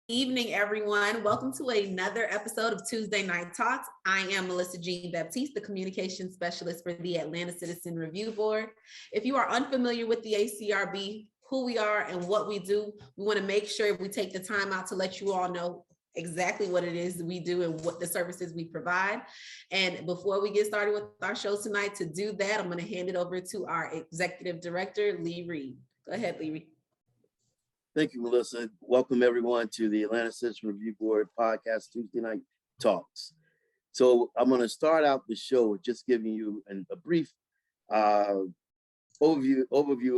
Evening, everyone. Welcome to another episode of Tuesday Night Talks. I am Melissa Jean Baptiste, the communications specialist for the Atlanta Citizen Review Board. If you are unfamiliar with the ACRB, who we are and what we do, we want to make sure we take the time out to let you all know exactly what it is we do and what the services we provide. And before we get started with our show tonight, to do that, I'm going to hand it over to our executive director, Lee Reed. Go ahead, Lee Reed. Thank you, Melissa. Welcome everyone to the Atlanta Citizen Review Board podcast Tuesday Night Talks. So I'm going to start out the show with just giving you a brief overview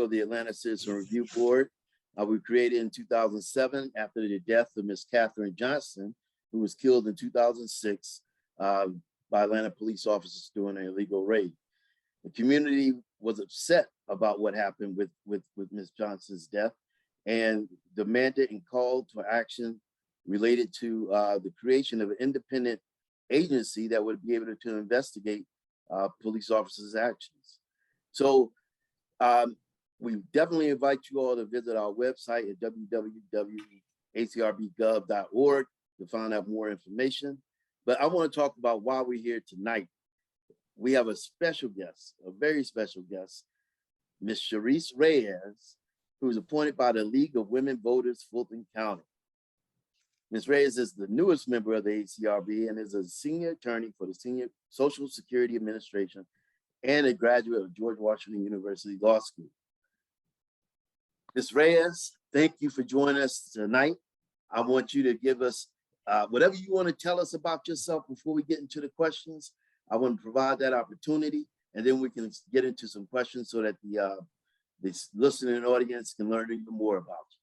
of the Atlanta Citizen Review Board. We created in 2007 after the death of Ms. Katherine Johnson, who was killed in 2006 by Atlanta police officers during an illegal raid. The community was upset about what happened with Ms. Johnson's death, and demanded and called for action related to the creation of an independent agency that would be able to investigate police officers' actions. So we definitely invite you all to visit our website at www.acrbgov.org to find out more information. But I want to talk about why we're here tonight. We have a special guest, a very special guest, Ms. Sharese Reyes, who was appointed by the League of Women Voters-Fulton County. Ms. Reyes is the newest member of the ACRB and is a senior attorney for the Senior Social Security Administration and a graduate of George Washington University Law School. Ms. Reyes, thank you for joining us tonight. I want you to give us whatever you want to tell us about yourself before we get into the questions. I want to provide that opportunity, and then we can get into some questions so that this listening audience can learn even more about you.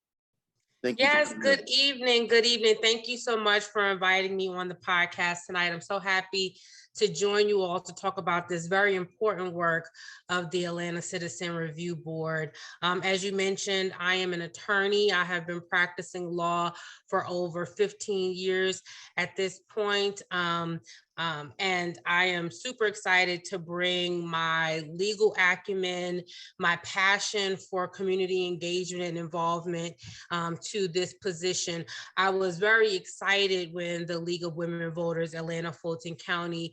Thank you. Yes, good evening. Good evening. Thank you so much for inviting me on the podcast tonight. I'm so happy to join you all to talk about this very important work of the Atlanta Citizen Review Board. As you mentioned, I am an attorney. I have been practicing law for over 15 years at this point. And I am super excited to bring my legal acumen, my passion for community engagement and involvement to this position. I was very excited when the League of Women Voters, Atlanta-Fulton County,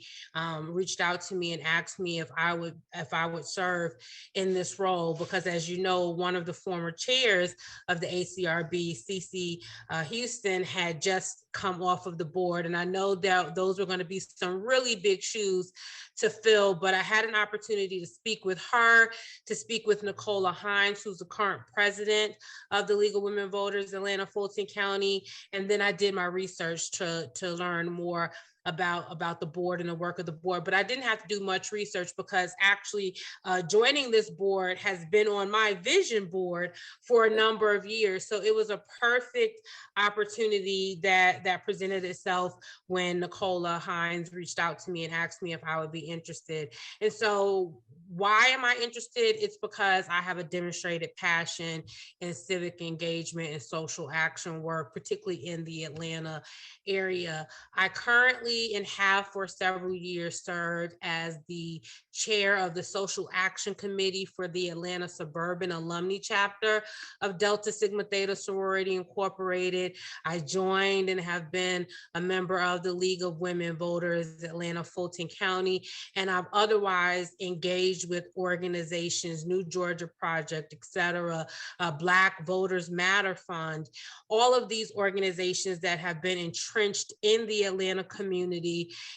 reached out to me and asked me if I would serve in this role, because as you know, one of the former chairs of the ACRB, CC Houston, had just come off of the board, and I know that those were going to be some really big shoes to fill, but I had an opportunity to speak with her, to speak with Nicola Hines, who's the current president of the League of Women Voters, Atlanta-Fulton County, and then I did my research to learn more about the board and the work of the board. But I didn't have to do much research, because actually joining this board has been on my vision board for a number of years. So it was a perfect opportunity that presented itself when Nicola Hines reached out to me and asked me if I would be interested. And so why am I interested? It's because I have a demonstrated passion in civic engagement and social action work, particularly in the Atlanta area. I currently and have for several years served as the chair of the Social Action Committee for the Atlanta Suburban Alumni Chapter of Delta Sigma Theta Sorority Incorporated. I joined and have been a member of the League of Women Voters, Atlanta-Fulton County, and I've otherwise engaged with organizations, New Georgia Project, et cetera, Black Voters Matter Fund, all of these organizations that have been entrenched in the Atlanta community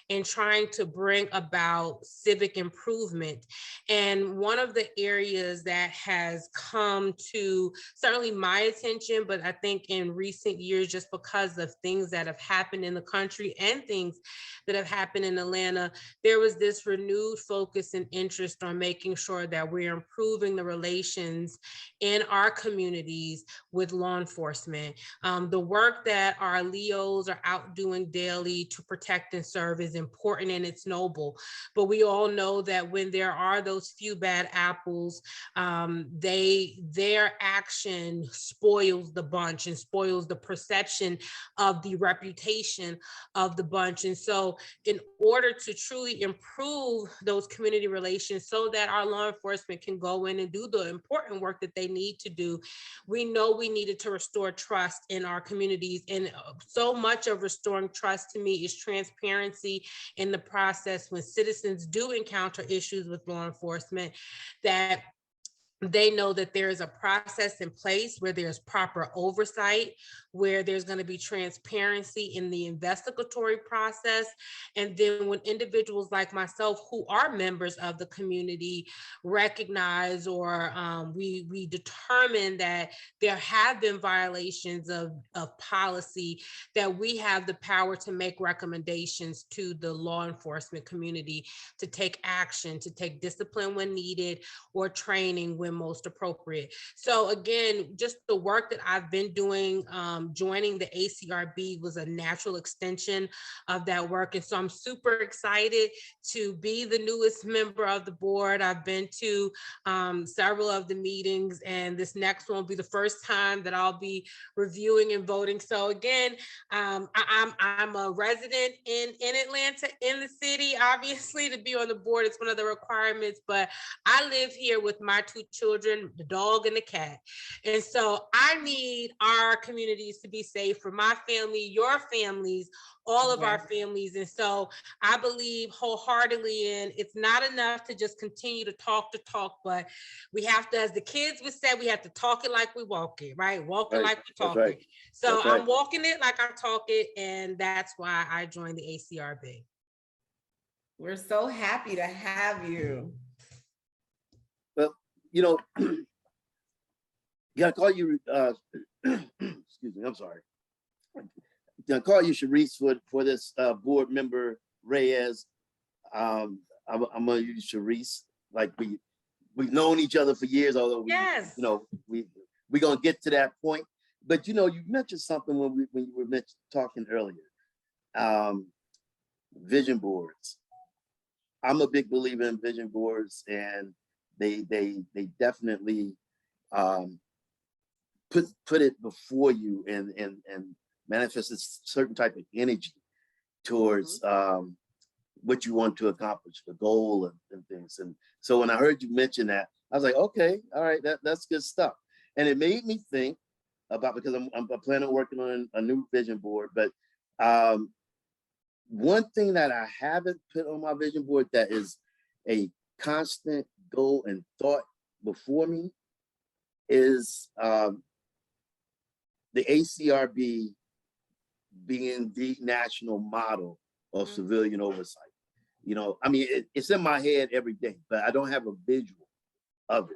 in trying to bring about civic improvement. And one of the areas that has come to certainly my attention, but I think in recent years, just because of things that have happened in the country and things that have happened in Atlanta, there was this renewed focus and interest on making sure that we're improving the relations in our communities with law enforcement. The work that our LEOs are out doing daily to protect protect and serve is important and it's noble. But we all know that when there are those few bad apples, their action spoils the bunch and spoils the perception of the reputation of the bunch. And so in order to truly improve those community relations so that our law enforcement can go in and do the important work that they need to do, we know we needed to restore trust in our communities. And so much of restoring trust to me is transparency in the process when citizens do encounter issues with law enforcement, that they know that there is a process in place where there's proper oversight, where there's going to be transparency in the investigatory process. And then when individuals like myself, who are members of the community, recognize or we determine that there have been violations of policy, that we have the power to make recommendations to the law enforcement community to take action, to take discipline when needed, or training when most appropriate. So again, just the work that I've been doing, joining the ACRB was a natural extension of that work. And so I'm super excited to be the newest member of the board. I've been to several of the meetings, and this next one will be the first time that I'll be reviewing and voting. So again, I'm a resident in Atlanta, in the city. Obviously, to be on the board, it's one of the requirements, but I live here with my two children, the dog and the cat. And so I need our communities to be safe for my family, your families, all of our families. And so I believe wholeheartedly in it's not enough to just continue to talk, but we have to, as the kids would say, we have to talk it like we walk it, right? Walk it like we talk it. So I'm walking it like I talk it. And that's why I joined the ACRB. We're so happy to have you. Well, you know, gotta call you, excuse me, I'm sorry. Gonna call you Sharese for this board member, Reyes. I'm gonna use Sharese. Like we've known each other for years, although we're gonna get to that point. But you know, you mentioned something when you were talking earlier. Vision boards. I'm a big believer in vision boards, and they definitely put it before you and manifest a certain type of energy towards what you want to accomplish, the goal and things. And so when I heard you mention that, I was like, okay, all right, that's good stuff. And it made me think about, because I'm planning on working on a new vision board, but one thing that I haven't put on my vision board that is a constant goal and thought before me is the ACRB being the national model of civilian oversight. You know, I mean, it's in my head every day, but I don't have a visual of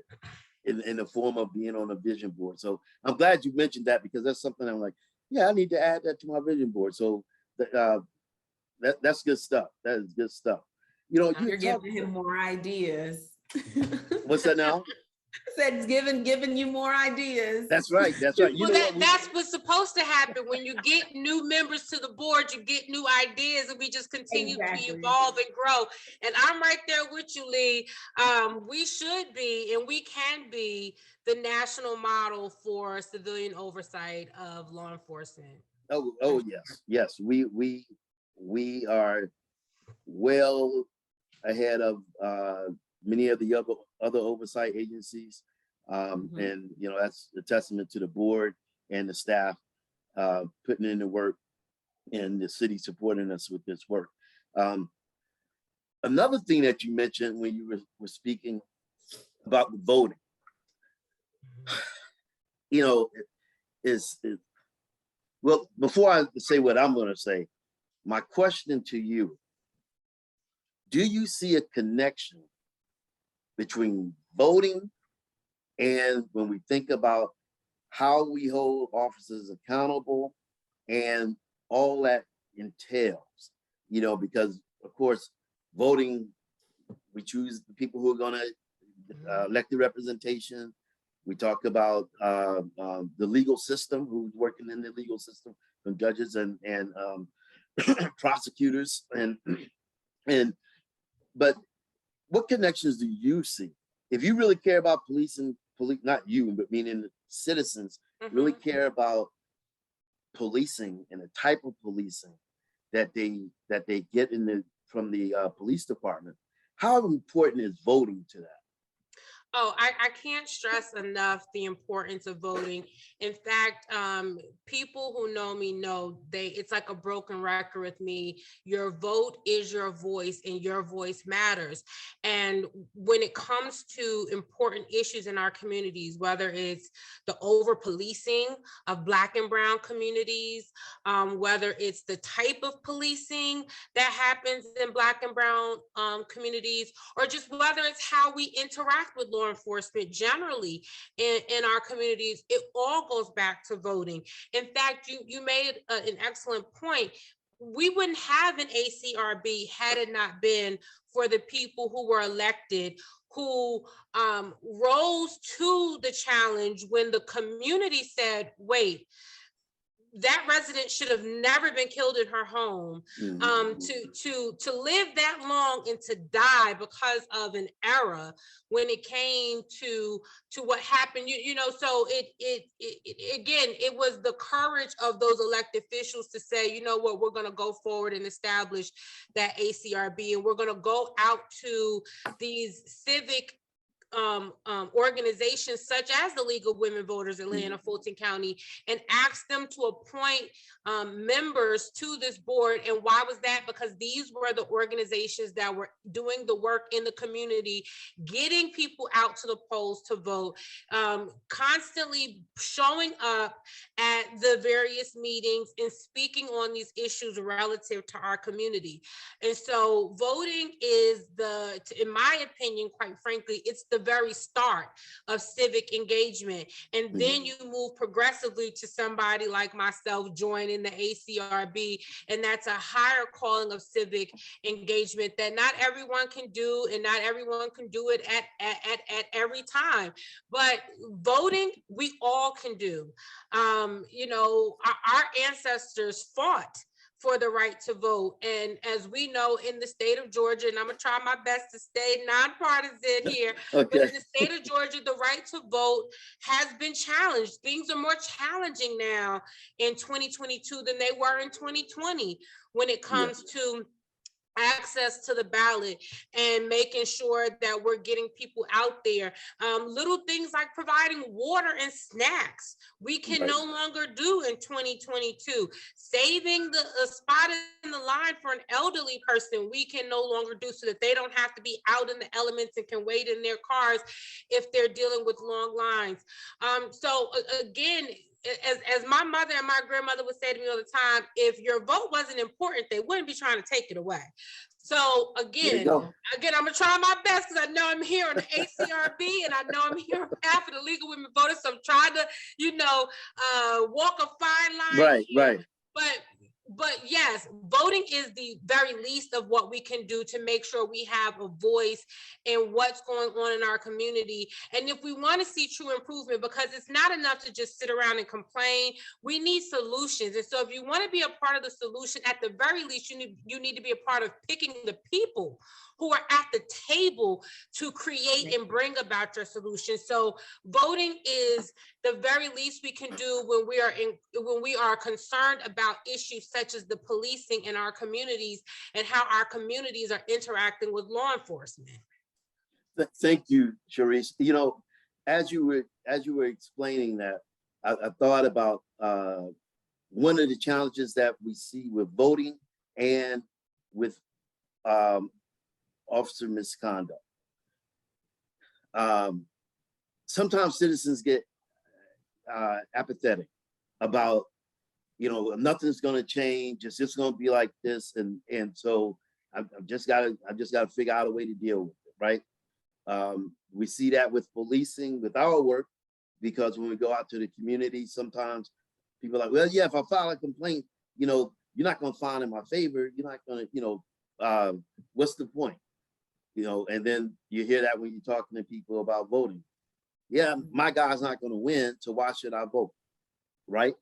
it in the form of being on a vision board. So I'm glad you mentioned that, because that's something I'm like, yeah, I need to add that to my vision board. So that's good stuff. That is good stuff. You know, you're giving him more ideas. What's that now? Said giving you more ideas. That's right. That's right. Well, that's what's supposed to happen. When you get new members to the board, you get new ideas, and we just continue to evolve and grow. And I'm right there with you, Lee. We should be, and we can be, the national model for civilian oversight of law enforcement. Oh yes. We are well ahead of many of the other oversight agencies, and you know, that's a testament to the board and the staff putting in the work, and the city supporting us with this work. Another thing that you mentioned when you were speaking about the voting, you know, is well, before I say what I'm going to say, my question to you: do you see a connection between voting and when we think about how we hold officers accountable and all that entails? You know, because of course, voting, we choose the people who are going to elect the representation. We talk about the legal system, who's working in the legal system, from judges and prosecutors, but what connections do you see? If you really care about policing, not you, but meaning citizens really care about policing and the type of policing that they get from the police department, how important is voting to that? Oh, I can't stress enough the importance of voting. In fact, people who know me know it's like a broken record with me. Your vote is your voice, and your voice matters. And when it comes to important issues in our communities, whether it's the over policing of Black and brown communities, whether it's the type of policing that happens in Black and brown communities, or just whether it's how we interact with law enforcement generally in our communities, it all goes back to voting. In fact, you made an excellent point. We wouldn't have an ACRB had it not been for the people who were elected, who rose to the challenge when the community said, wait, that resident should have never been killed in her home. To live that long and to die because of an error when it came to what happened, so it was the courage of those elected officials to say, you know what, we're going to go forward and establish that ACRB, and we're going to go out to these civic organizations such as the League of Women Voters Atlanta Fulton County and ask them to appoint members to this board. And why was that? Because these were the organizations that were doing the work in the community, getting people out to the polls to vote, constantly showing up at the various meetings and speaking on these issues relative to our community. And so voting is in my opinion, quite frankly, it's the very start of civic engagement. And then you move progressively to somebody like myself joining the ACRB, and that's a higher calling of civic engagement that not everyone can do, and not everyone can do it at every time. But voting, we all can do. Our ancestors fought for the right to vote. And as we know, in the state of Georgia, and I'm gonna try my best to stay nonpartisan here, but in the state of Georgia, the right to vote has been challenged. Things are more challenging now in 2022 than they were in 2020 when it comes to access to the ballot and making sure that we're getting people out there. Little things like providing water and snacks we can no longer do in 2022. Saving the spot in the line for an elderly person we can no longer do, so that they don't have to be out in the elements and can wait in their cars if they're dealing with long lines. So again, as my mother and my grandmother would say to me all the time, if your vote wasn't important, they wouldn't be trying to take it away. So again, I'm gonna try my best, because I know I'm here on the ACRB and I know I'm here on behalf of the League of Women Voters. So I'm trying to, walk a fine line. Right. But yes, voting is the very least of what we can do to make sure we have a voice in what's going on in our community. And if we want to see true improvement, because it's not enough to just sit around and complain, we need solutions. And so if you want to be a part of the solution, at the very least, you need to be a part of picking the people who are at the table to create and bring about your solution. So voting is the very least we can do when we are concerned about issues such as the policing in our communities and how our communities are interacting with law enforcement. Thank you, Sharese. As you were explaining that, I thought about one of the challenges that we see with voting and with officer misconduct. Sometimes citizens get apathetic about, nothing's going to change. It's just going to be like this, and so I've just got to figure out a way to deal with it, right? We see that with policing, with our work, because when we go out to the community, sometimes people are like, well, yeah, if I file a complaint, you're not going to find in my favor. You're not going to, what's the point? And then you hear that when you're talking to people about voting. Yeah, my guy's not going to win, so why should I vote? Right?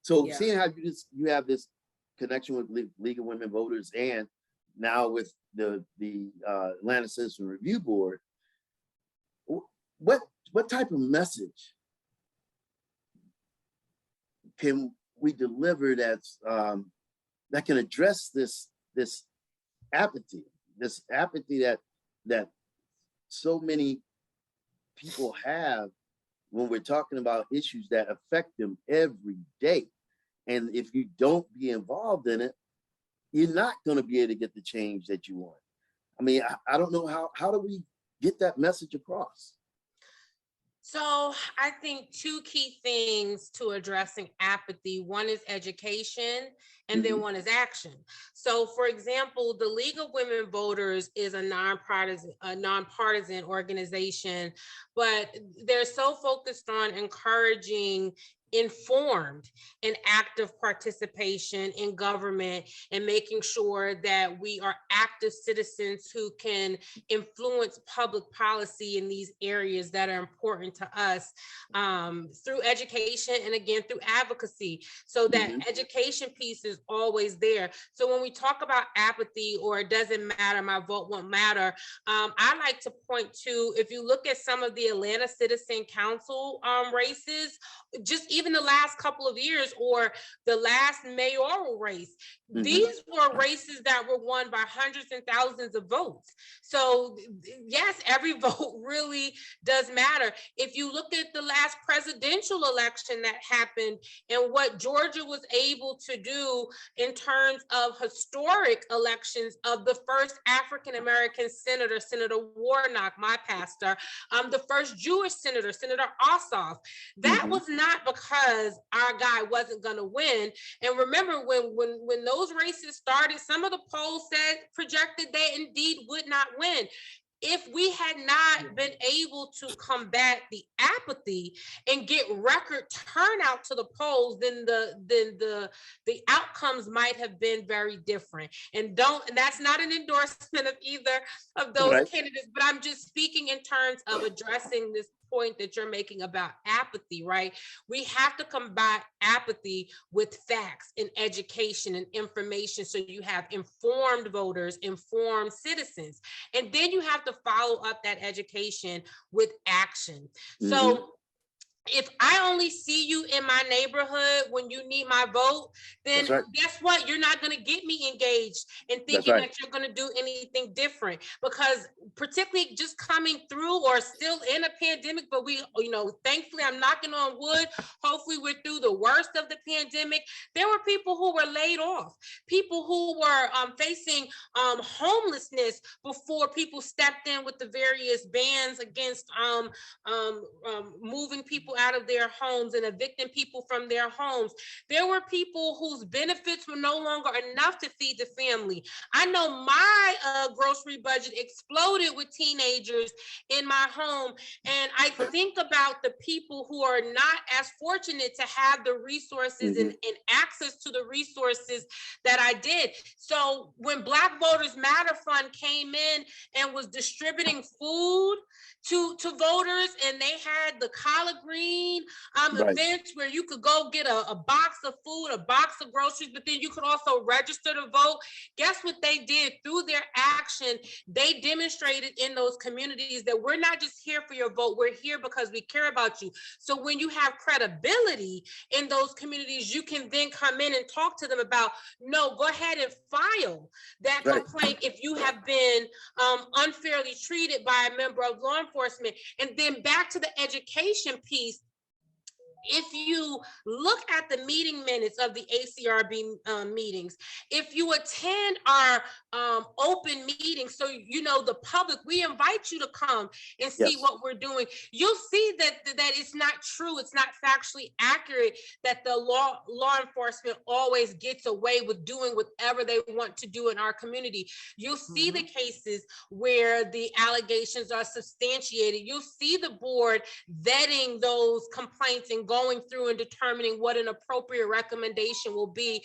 So seeing how you have this connection with League of Women Voters and now with the Atlanta Citizen Review Board, what type of message can we deliver that's that can address this apathy that so many people have when we're talking about issues that affect them every day? And if you don't be involved in it, you're not going to be able to get the change that you want. I mean, I don't know how do we get that message across? So I think two key things to addressing apathy. One is education, and then one is action. So for example, the League of Women Voters is a nonpartisan organization, but they're so focused on encouraging informed and active participation in government and making sure that we are active citizens who can influence public policy in these areas that are important to us, through education and again through advocacy. So that education piece is always there. So when we talk about apathy or it doesn't matter, my vote won't matter, I like to point to, if you look at some of the Atlanta Citizen Council races, just even the last couple of years, or the last mayoral race, these were races that were won by hundreds and thousands of votes. So yes, every vote really does matter. If you look at the last presidential election that happened and what Georgia was able to do in terms of historic elections of the first African-American senator, Senator Warnock, my pastor, the first Jewish senator, Senator Ossoff, that was not because our guy wasn't going to win. And remember, when those races started, some of the polls said projected they indeed would not win. If we had not been able to combat the apathy and get record turnout to the polls, then the outcomes might have been very different. And that's not an endorsement of either of those candidates, but I'm just speaking in terms of addressing this point that you're making about apathy, right? We have to combat apathy with facts and education and information, so you have informed voters, informed citizens, and then you have to follow up that education with action. So if I only see you in my neighborhood when you need my vote, then guess what? You're not going to get me engaged in thinking that you're going to do anything different, because particularly just coming through or still in a pandemic, but we, thankfully I'm knocking on wood. Hopefully we're through the worst of the pandemic. There were people who were laid off, people who were facing homelessness before people stepped in with the various bans against moving people out of their homes and evicting people from their homes. There were people whose benefits were no longer enough to feed the family. I know my grocery budget exploded with teenagers in my home. And I think about the people who are not as fortunate to have the resources and access to the resources that I did. So when Black Voters Matter Fund came in and was distributing food to voters, and they had the collard green events where you could go get a box of food, a box of groceries, but then you could also register to vote. Guess what they did? Through their action, they demonstrated in those communities that we're not just here for your vote, we're here because we care about you. So when you have credibility in those communities, you can then come in and talk to them about, no, go ahead and file that complaint if you have been unfairly treated by a member of law enforcement. And then back to the education piece. If you look at the meeting minutes of the ACRB meetings, if you attend our open meetings, so the public, we invite you to come and see what we're doing. You'll see that it's not true, it's not factually accurate that the law enforcement always gets away with doing whatever they want to do in our community. You'll see the cases where the allegations are substantiated. You'll see the board vetting those complaints and going through and determining what an appropriate recommendation will be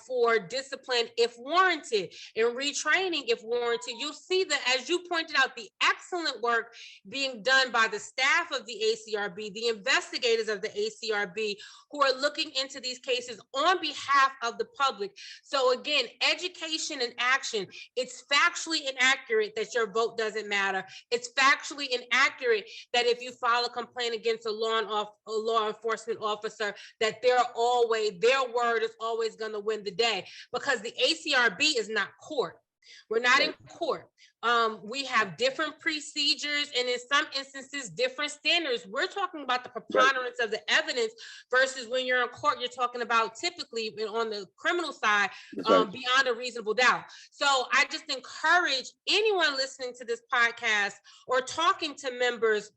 for discipline if warranted and retraining if warranted. You'll see that, as you pointed out, the excellent work being done by the staff of the ACRB, the investigators of the ACRB, who are looking into these cases on behalf of the public. So again, education and action. It's factually inaccurate that your vote doesn't matter. It's factually inaccurate that if you file a complaint against a law enforcement officer, that their word is always going to win the day, because the ACRB is not court. We're not in court. We have different procedures and in some instances, different standards. We're talking about the preponderance of the evidence versus when you're in court, you're talking about typically on the criminal side, beyond a reasonable doubt. So I just encourage anyone listening to this podcast or talking to members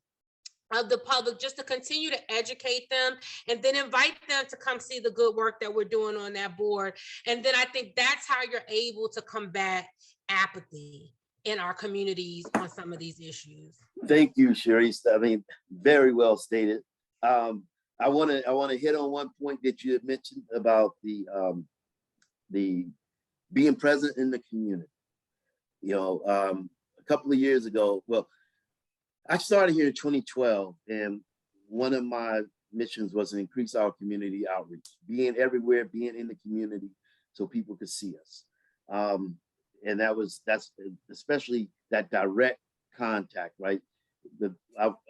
of the public just to continue to educate them and then invite them to come see the good work that we're doing on that board. And then I think that's how you're able to combat apathy in our communities on some of these issues. Thank you, Sharese. I mean, very well stated. I want to hit on one point that you had mentioned about the being present in the community. You know, a couple of years ago, well, I started here in 2012, and one of my missions was to increase our community outreach, being everywhere, being in the community so people could see us. And that's especially that direct contact, right?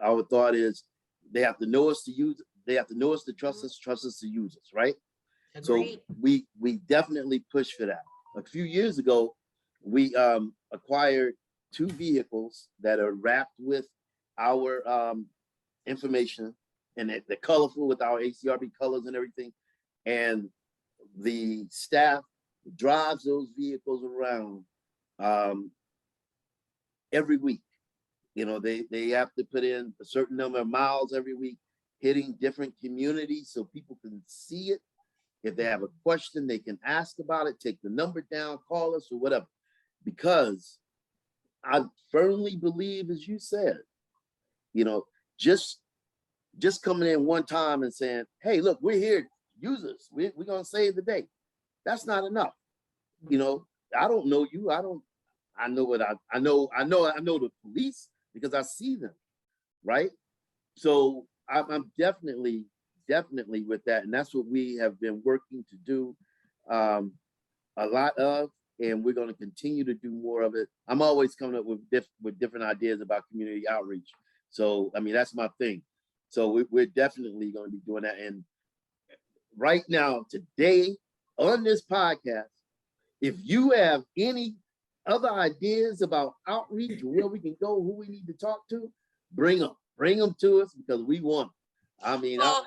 Our thought is they have to know us to use, they have to know us to trust us to use us, right? Agreed. So we definitely push for that. A few years ago, we acquired 2 vehicles that are wrapped with our information, and they're colorful with our ACRB colors and everything. And the staff drives those vehicles around every week. You know, they have to put in a certain number of miles every week, hitting different communities so people can see it. If they have a question, they can ask about it, take the number down, call us or whatever. Because I firmly believe, as you said, you know, just coming in one time and saying, hey, look, we're here, use us, we're gonna save the day. That's not enough. You know, I don't know you. I know the police because I see them, right? So I'm definitely with that. And that's what we have been working to do a lot of, and we're going to continue to do more of it. I'm always coming up with different ideas about community outreach. So, I mean, that's my thing. So we're definitely going to be doing that. And right now, today, on this podcast, if you have any other ideas about outreach, where we can go, who we need to talk to, bring them to us, because we want them. I mean, well,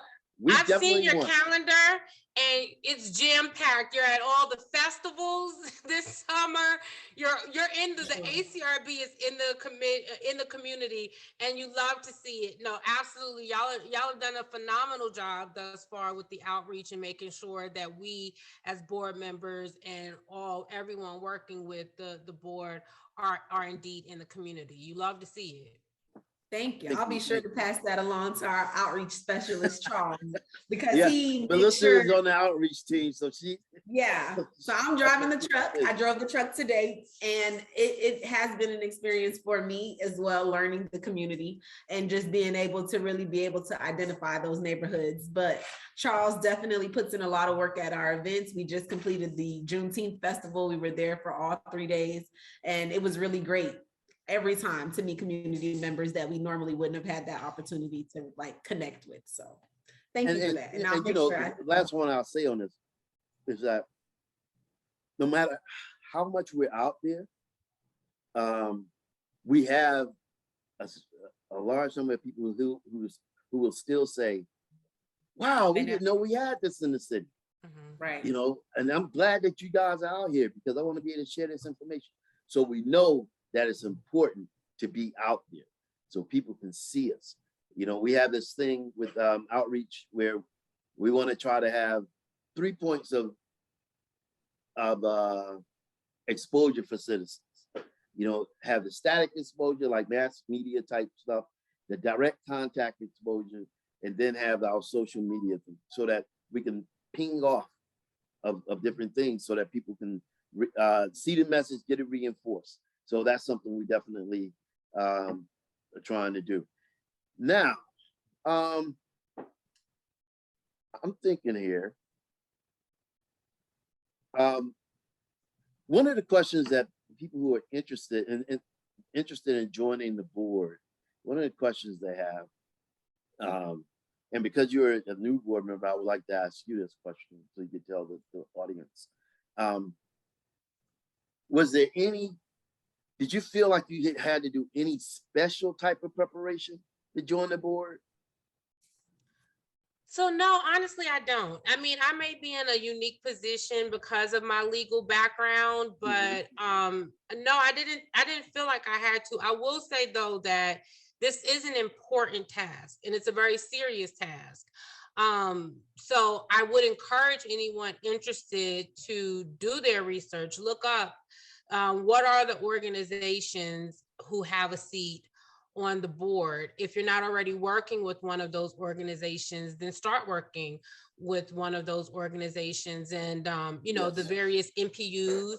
I've seen your calendar and it's jam-packed. You're at all the festivals this summer. You're into the ACRB is in the community, and you love to see it. No, absolutely. Y'all have done a phenomenal job thus far with the outreach and making sure that we as board members and everyone working with the board are indeed in the community. You love to see it. Thank you. I'll be sure to pass that along to our outreach specialist, Charles, because Melissa is on the outreach team, so she. Yeah, so I'm driving the truck. I drove the truck today, and it has been an experience for me as well, learning the community and just being able to really be able to identify those neighborhoods. But Charles definitely puts in a lot of work at our events. We just completed the Juneteenth festival. We were there for all 3 days, and it was really great every time to meet community members that we normally wouldn't have had that opportunity to like connect with. So thank you for that. And I'll make sure the last one I'll say on this is that no matter how much we're out there, we have a large number of people who will still say, wow, we didn't know we had this in the city. Right. You know, and I'm glad that you guys are out here because I want to be able to share this information. So we know that it's important to be out there so people can see us. You know, we have this thing with outreach where we want to try to have 3 points of exposure for citizens. You know, have the static exposure like mass media type stuff, the direct contact exposure, and then have our social media so that we can ping off of different things so that people can see the message, get it reinforced. So that's something we definitely are trying to do. Now, I'm thinking here. One of the questions that people who are interested in joining the board, one of the questions they have, and because you're a new board member, I would like to ask you this question so you can tell the audience. Did you feel like you had to do any special type of preparation to join the board? So no, honestly, I don't. I mean, I may be in a unique position because of my legal background, but no, I didn't feel like I had to. I will say though that this is an important task and it's a very serious task. So I would encourage anyone interested to do their research, look up what are the organizations who have a seat on the board. If you're not already working with one of those organizations, then start working with one of those organizations. And the various MPUs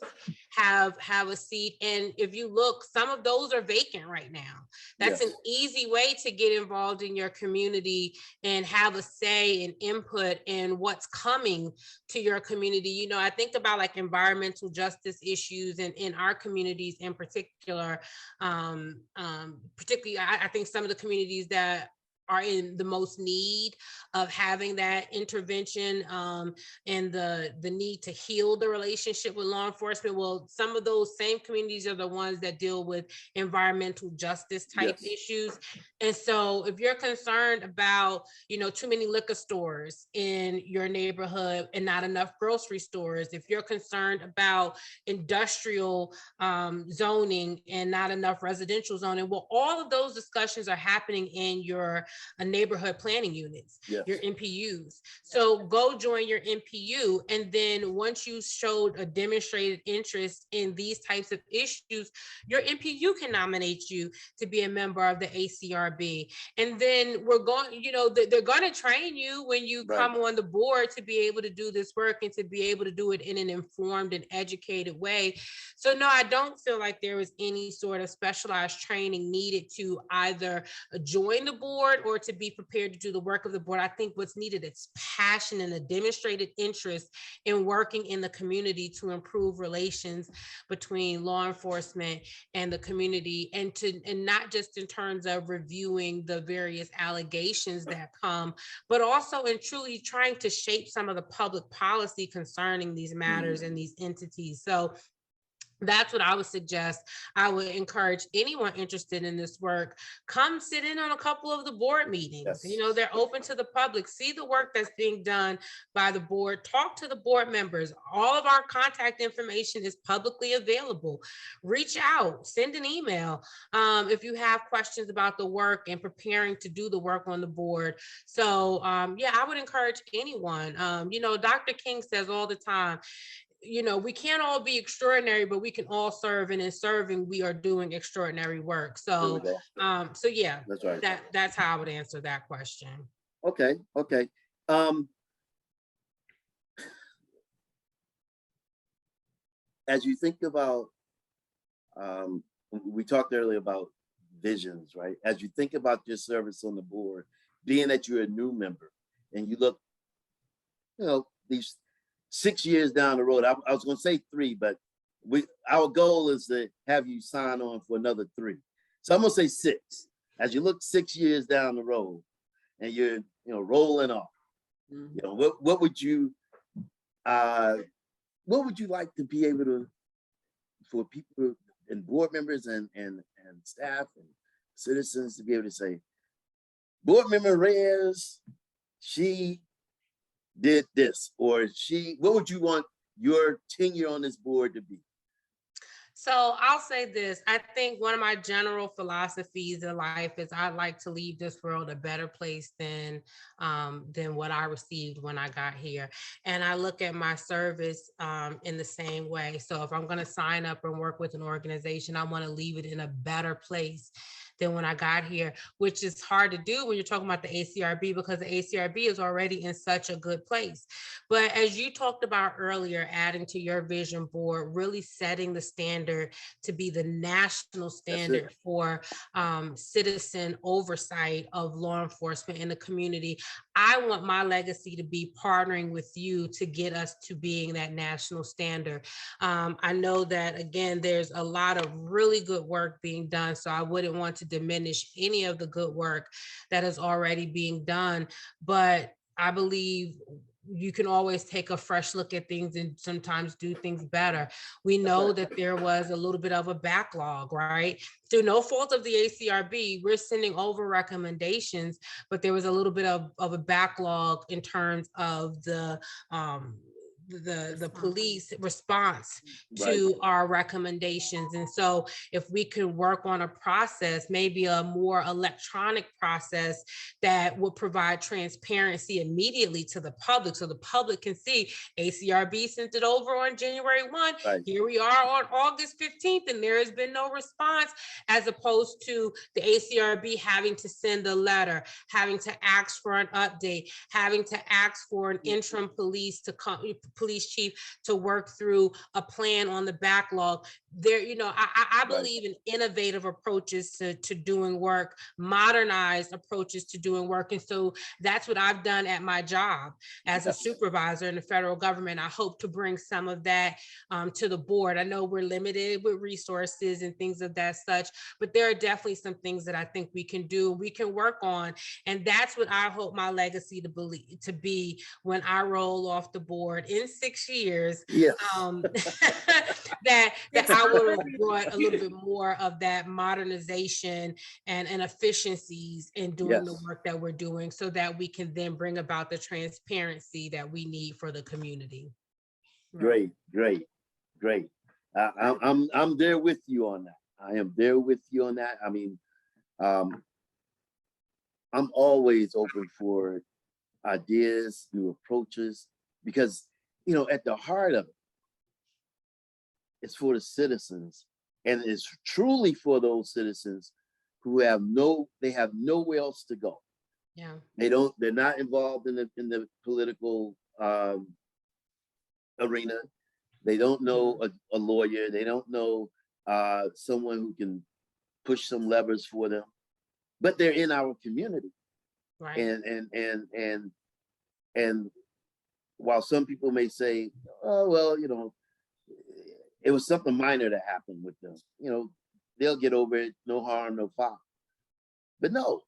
have a seat. And if you look, some of those are vacant right now. That's an easy way to get involved in your community and have a say and input in what's coming to your community. I think about like environmental justice issues and in our communities in particular, particularly I think some of the communities that are in the most need of having that intervention and the need to heal the relationship with law enforcement. Well, some of those same communities are the ones that deal with environmental justice type issues. And so if you're concerned about, too many liquor stores in your neighborhood and not enough grocery stores, if you're concerned about industrial zoning and not enough residential zoning, well, all of those discussions are happening in your neighborhood planning units, your MPUs. So go join your MPU. And then once you showed a demonstrated interest in these types of issues, your MPU can nominate you to be a member of the ACRB. And then we're going, they're going to train you when you come on the board to be able to do this work and to be able to do it in an informed and educated way. So no, I don't feel like there was any sort of specialized training needed to either join the board or to be prepared to do the work of the board. I think what's needed is passion and a demonstrated interest in working in the community to improve relations between law enforcement and the community, and not just in terms of reviewing the various allegations that come, but also in truly trying to shape some of the public policy concerning these matters and these entities. So that's what I would suggest. I would encourage anyone interested in this work, come sit in on a couple of the board meetings. They're open to the public. See the work that's being done by the board. Talk to the board members. All of our contact information is publicly available. Reach out, send an email if you have questions about the work and preparing to do the work on the board. So I would encourage anyone. Dr. King says all the time, we can't all be extraordinary, but we can all serve, and in serving, we are doing extraordinary work. So, that's right. That's how I would answer that question. Okay. As you think about, we talked earlier about visions, right? As you think about your service on the board, being that you're a new member, and you look, these 6 years down the road, I was going to say 3, but our goal is to have you sign on for another 3. So I'm going to say 6. As you look 6 years down the road and you're, rolling off, what would you like to be able to, for people and board members and staff and citizens to be able to say, Board Member Reyes, she did this, or what would you want your tenure on this board to be? So I'll say this. I think one of my general philosophies in life is I'd like to leave this world a better place than what I received when I got here. And I look at my service in the same way. So if I'm going to sign up and work with an organization, I want to leave it in a better place than when I got here, which is hard to do when you're talking about the ACRB, because the ACRB is already in such a good place. But as you talked about earlier, adding to your vision board, really setting the standard to be the national standard for citizen oversight of law enforcement in the community. I want my legacy to be partnering with you to get us to being that national standard. I know that, again, there's a lot of really good work being done, so I wouldn't want to diminish any of the good work that is already being done, but I believe you can always take a fresh look at things and sometimes do things better. We know that there was a little bit of a backlog, right? Through no fault of the ACRB, we're sending over recommendations, but there was a little bit of a backlog in terms of the police response to our recommendations. And so if we can work on a process, maybe a more electronic process that would provide transparency immediately to the public, so the public can see ACRB sent it over on January 1. Here we are on August 15th, and there has been no response, as opposed to the ACRB having to send a letter, having to ask for an update, having to ask for an interim police chief to work through a plan on the backlog. There, I believe in innovative approaches to doing work, modernized approaches to doing work. And so that's what I've done at my job as a supervisor in the federal government. I hope to bring some of that to the board. I know we're limited with resources and things of that such, but there are definitely some things that I think we can do, we can work on. And that's what I hope my legacy to be when I roll off the board in 6 years, that I would have brought a little bit more of that modernization and efficiencies in doing the work that we're doing, so that we can then bring about the transparency that we need for the community. Great. I'm there with you on that. I am there with you on that. I mean, I'm always open for ideas, new approaches, because at the heart of it, it's for the citizens, and it's truly for those citizens who have nowhere else to go. They're not involved in the political arena. They don't know a lawyer. They don't know someone who can push some levers for them, but they're in our community. And while some people may say, oh, well, it was something minor that happened with them, they'll get over it, no harm, no foul. But no,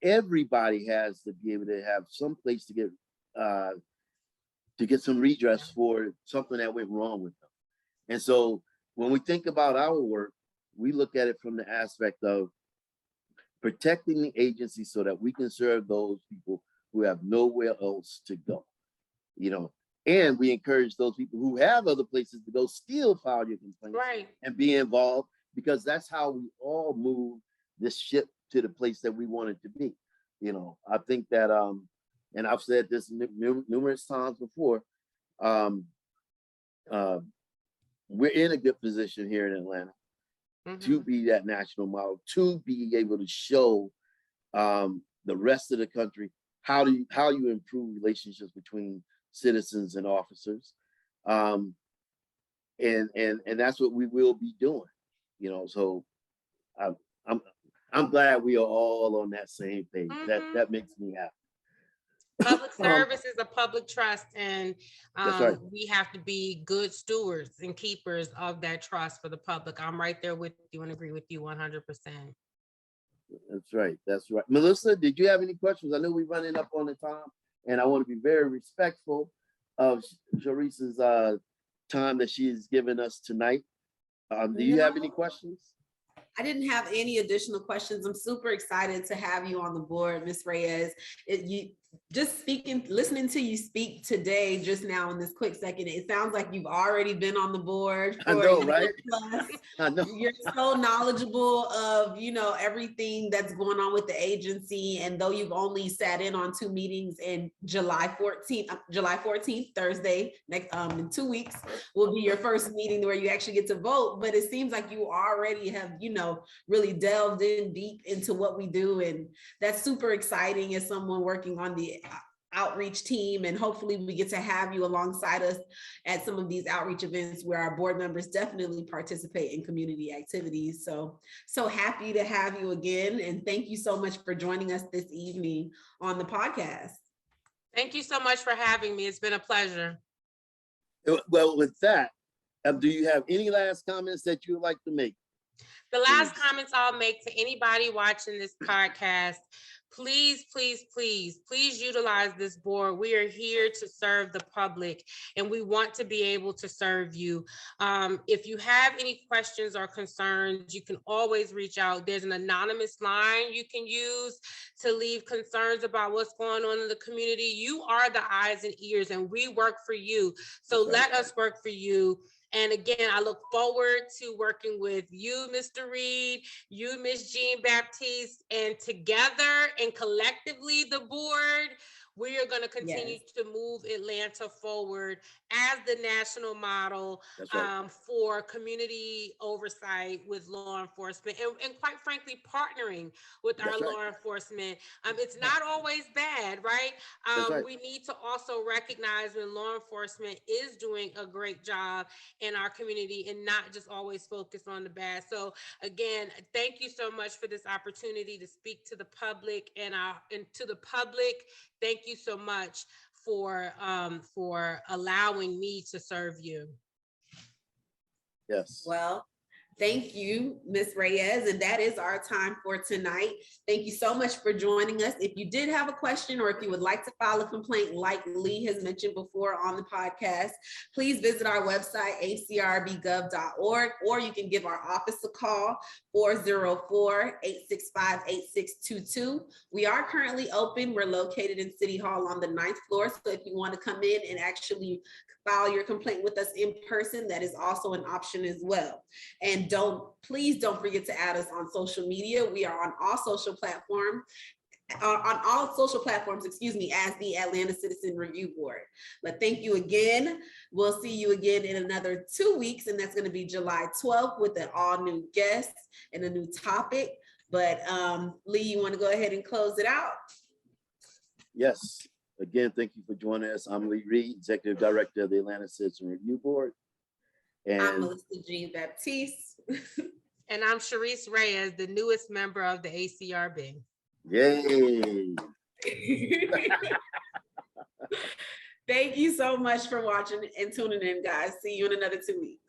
everybody has to be able to have some place to get some redress for something that went wrong with them. And so when we think about our work, we look at it from the aspect of protecting the agency so that we can serve those people who have nowhere else to go, and we encourage those people who have other places to go still file your complaints and be involved, because that's how we all move this ship to the place that we want it to be. I think that, and I've said this numerous times before, we're in a good position here in Atlanta to be that national model, to be able to show the rest of the country how you improve relationships between citizens and officers, and that's what we will be doing. So I'm glad we are all on that same page. That makes me happy. Public service is a public trust, and we have to be good stewards and keepers of that trust for the public. I'm right there with you and agree with you 100%. That's right. Melissa, did you have any questions? I know we're running up on the time, and I want to be very respectful of Sharese's time that she has given us tonight. Do you have any questions? I didn't have any additional questions. I'm super excited to have you on the board, Ms. Reyes. just listening to you speak today, just now in this quick second, it sounds like you've already been on the board for I know, a year right? plus. I know. You're so knowledgeable of, everything that's going on with the agency. And though you've only sat in on 2 meetings, in July 14th, Thursday, next in 2 weeks will be your first meeting where you actually get to vote. But it seems like you already have, really delved in deep into what we do. And that's super exciting as someone working on the outreach team, and hopefully we get to have you alongside us at some of these outreach events where our board members definitely participate in community activities. So happy to have you again, and thank you so much for joining us this evening on the podcast. Thank you so much for having me. It's been a pleasure. Well, with that, do you have any last comments that you would like to make? The last comments I'll make to anybody watching this podcast, please, please, please, please utilize this board. We are here to serve the public, and we want to be able to serve you. If you have any questions or concerns, you can always reach out. There's an anonymous line you can use to leave concerns about what's going on in the community. You are the eyes and ears, and we work for you. So let us work for you. And again, I look forward to working with you, Mr. Reed, you, Ms. Jean Baptiste, and together and collectively, the board, we are going to continue to move Atlanta forward as the national model for community oversight with law enforcement, and quite frankly, partnering with our law enforcement. It's not always bad, right? We need to also recognize when law enforcement is doing a great job in our community and not just always focus on the bad. So again, thank you so much for this opportunity to speak to the public, and to the public, thank you so much for allowing me to serve you. Yes. Well, thank you, Ms. Reyes, and that is our time for tonight. Thank you so much for joining us. If you did have a question, or if you would like to file a complaint like Lee has mentioned before on the podcast, please visit our website, acrbgov.org, or you can give our office a call, 404-865-8622. We are currently open. We're located in City Hall on the 9th floor. So if you want to come in and actually file your complaint with us in person, that is also an option as well. And please don't forget to add us on social media. We are on all social platforms. As the Atlanta Citizen Review Board. But thank you again. We'll see you again in another 2 weeks, and that's going to be July 12th with an all new guest and a new topic. But Lee, you want to go ahead and close it out? Yes. Again, thank you for joining us. I'm Lee Reed, Executive Director of the Atlanta Citizen Review Board. And I'm Melissa Jean Baptiste. And I'm Sharese Reyes, the newest member of the ACRB. Yay. Thank you so much for watching and tuning in, guys. See you in another 2 weeks.